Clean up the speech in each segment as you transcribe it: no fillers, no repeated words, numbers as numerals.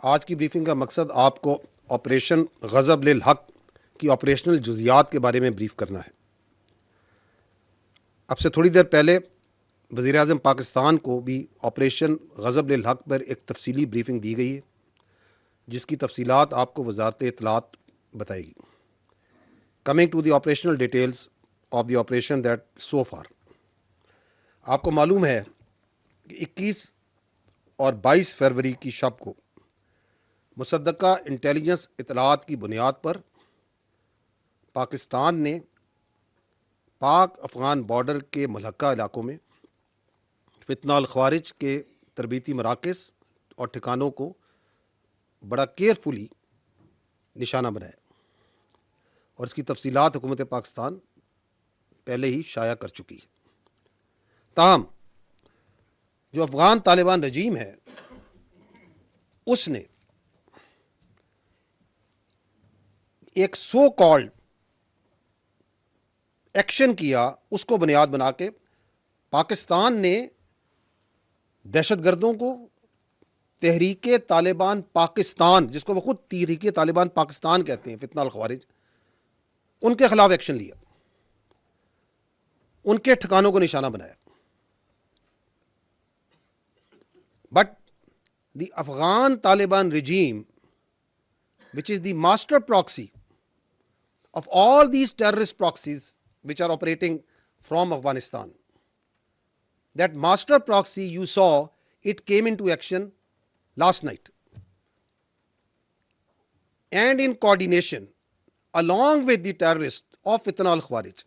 आज की ब्रीफिंग का मकसद आपको ऑपरेशन गज़ब लिल हक की ऑपरेशनल जुज़ियात के बारे में ब्रीफ करना है। अब से थोड़ी देर पहले वज़ीर आज़म पाकिस्तान को भी ऑपरेशन गज़ब लिल हक पर एक तफसीली ब्रीफिंग दी गई है, जिसकी तफसीलात आपको वजारत इत्तलात बताएगी। Coming to the operational details of the operation that so far, आपको मालूम है कि 21 और 22 फरवरी की शब को मुसद्दका इंटेलिजेंस इतलात की बुनियाद पर पाकिस्तान ने पाक अफ़गान बॉर्डर के मुल्हका इलाकों में फितना अल ख़वारिज के तरबीती मराकज़ और ठिकानों को बड़ा केयरफुली निशाना बनाया और इसकी तफसीलात हुकूमत पाकिस्तान पहले ही शाया कर चुकी है। ताहम जो अफ़गान तालिबान रजीम है, उसने एक सो कॉल्ड एक्शन किया, उसको बुनियाद बना के पाकिस्तान ने दहशतगर्दों को तहरीके तालिबान पाकिस्तान, जिसको वो खुद तहरीके तालिबान पाकिस्तान कहते हैं, फितना अल ख़वारिज, उनके खिलाफ एक्शन लिया, उनके ठिकानों को निशाना बनाया। But the Afghan Taliban regime, which is the master proxy of all these terrorist proxies which are operating from Afghanistan, that master proxy you saw, it came into action last night, and in coordination along with the terrorists of Fitna al Khawarij,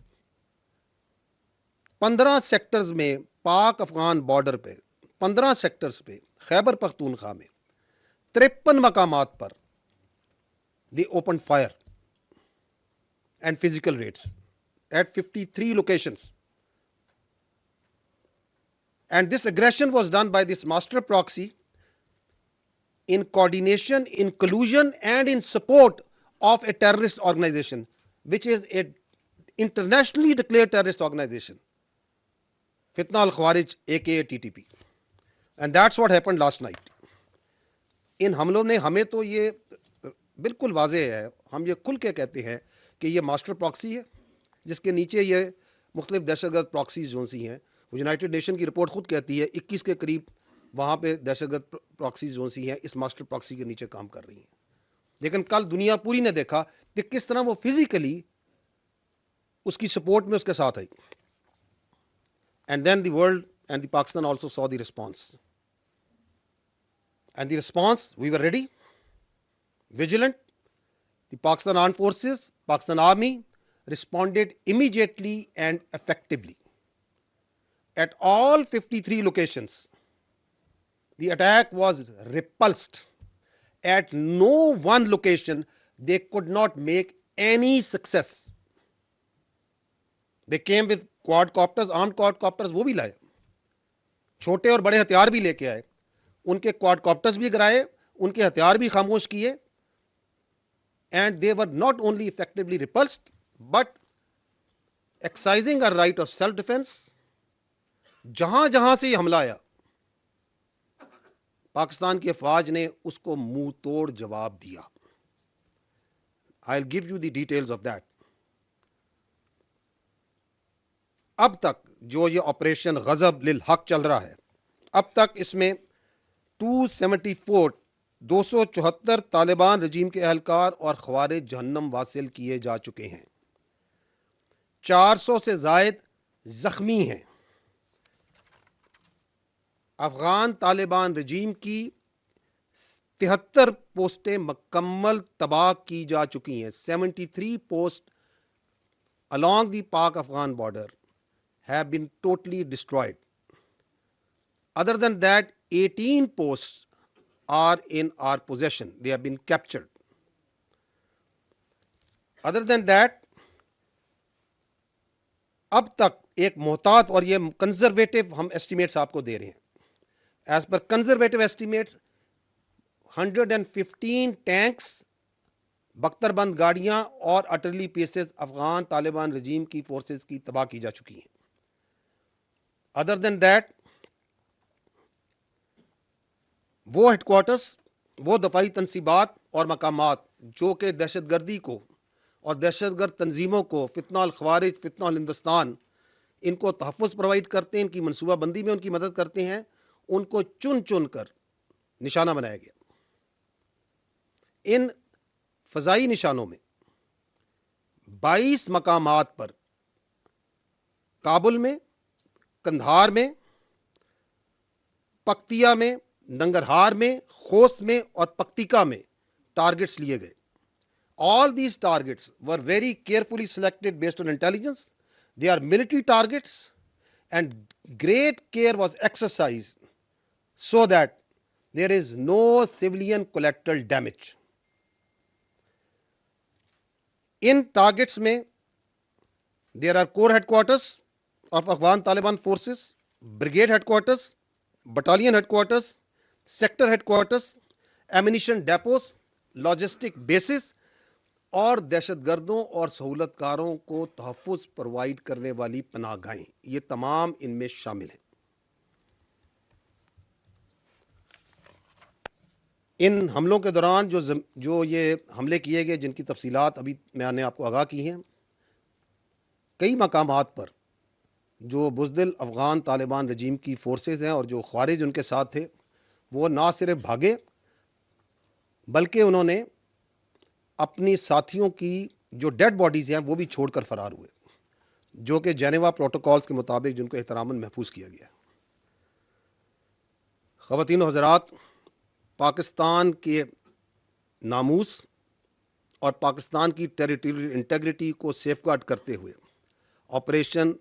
15 sectors में पाक Afghan border पे 15 sectors पे खैबर पख्तूनख्वा में 53 मकामात पर they opened fire and physical raids at 53 locations, and this aggression was done by this master proxy in coordination, in collusion and in support of a terrorist organization, which is a internationally declared terrorist organization, Fitna al Khawarij aka TTP, and that's what happened last night. इन हमलों ने, हमें तो ये बिल्कुल वाज़ेह है, हम ये खुल के कहते हैं कि ये मास्टर प्रॉक्सी है, जिसके नीचे ये मुख्तलिफ दहशतगर्द प्रॉक्सीज जो सी हैं, वो यूनाइटेड नेशन की रिपोर्ट खुद कहती है 21 के करीब वहाँ पे दहशतगर्द प्रॉक्सीज जो सी हैं इस मास्टर प्रॉक्सी के नीचे काम कर रही हैं। लेकिन कल दुनिया पूरी ने देखा कि किस तरह वो फिजिकली उसकी सपोर्ट में उसके साथ I, and then the world and the Pakistan also saw the response, and the response, we were ready, vigilant. The Pakistan Armed Forces, Pakistan Army responded immediately and effectively. At all 53 locations, the attack was repulsed. At no one location, they could not make any success. They came with quadcopters, armed quadcopters, वो भी लाए, छोटे और बड़े हथियार भी लेके आए, उनके क्वाडकॉप्टर्स भी गिराए, उनके हथियार भी खामोश किए, and they were not only effectively repulsed but exercising a right of self defense. जहां जहां से हमला आया, पाकिस्तान की अफवाज ने उसको मुंह तोड़ जवाब दिया। I'll give you the details of that. अब तक जो ये ऑपरेशन गजब लिल हक चल रहा है, अब तक इसमें 274 तालिबान रजीम के अहलकार और ख़वारिज जहन्नम वासिल किए जा चुके हैं, 400 से ज़ायद ज़ख्मी हैं। अफ़गान तालिबान रजीम की 73 पोस्टें मुकम्मल तबाह की जा चुकी हैं। 73 post along the Pak Afghan border have been totally destroyed. Other than that, 18 posts are in our possession. They have been captured. Other than that, अब तक एक मोहतात, और ये कंजर्वेटिव हम एस्टिमेट्स आपको दे रहे हैं, as per conservative estimates 115 tanks, बख्तरबंद गाड़ियां और अटरली पीसेस अफगान तालिबान रजीम की फोर्सेस की तबाह की जा चुकी हैं। अदर देन दैट, वो हेडक्वार्टर्स वो दफाई तनसीबात और मकामात जो कि दहशतगर्दी को और दहशतगर्द तंजीमों को, फितना अल ख़वारिज, फितना अल हिंदुस्तान, इनको तहफ़्फ़ुज़ प्रोवाइड करते हैं, इनकी मनसूबाबंदी में उनकी मदद करते हैं, उनको चुन चुन कर निशाना बनाया गया। इन फ़ज़ाई निशानों में 22 मकामात पर काबुल में, कंधार में, पक्तिया में, नंगरहार में, खोस्त में और पक्तिका में टारगेट्स लिए गए। All these targets were very carefully selected based on intelligence. They are military targets, and great care was exercised so that there is no civilian collateral damage. In targets में there are core headquarters of Afghan Taliban forces, brigade headquarters, battalion headquarters, sector headquarters, ammunition depots, logistic bases और दहशतगर्दों और सहूलतकारों को तहफ़्फ़ुज़ provide करने वाली पनाहगाहें, ये तमाम इनमें शामिल हैं। इन हमलों के दौरान जो ये हमले किए गए, जिनकी तफसीलात अभी मैंने आपको आगाह की हैं, कई मकामात पर जो बुज़दिल अफ़गान तालिबान रजीम की फ़ोर्सेस हैं और जो ख़वारिज उनके साथ थे, वो ना सिर्फ भागे बल्कि उन्होंने अपनी साथियों की जो डेड बॉडीज़ हैं वो भी छोड़कर फ़रार हुए, जो कि जेनेवा प्रोटोकॉल्स के मुताबिक जिनको एहतरामन महफूज किया गया। ख़वातीन व हज़रात, पाकिस्तान के नामूस और पाकिस्तान की टेरिटोरियल इंटेग्रिटी को सेफगार्ड करते हुए ऑपरेशन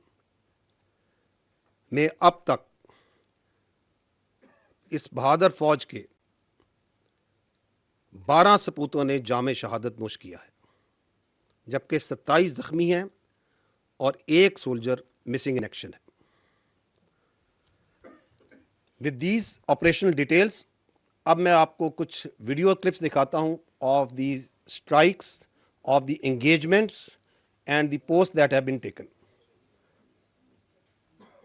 में अब तक इस बहादुर फ़ौज के 12 सपूतों ने जाम शहादत नोश किया है, जबकि 27 ज़ख्मी हैं और 1 सोल्जर मिसिंग इन एक्शन है। विद दीज ऑपरेशनल डिटेल्स, अब मैं आपको कुछ वीडियो क्लिप्स दिखाता हूं of these strikes, of the engagements and the post that have been taken.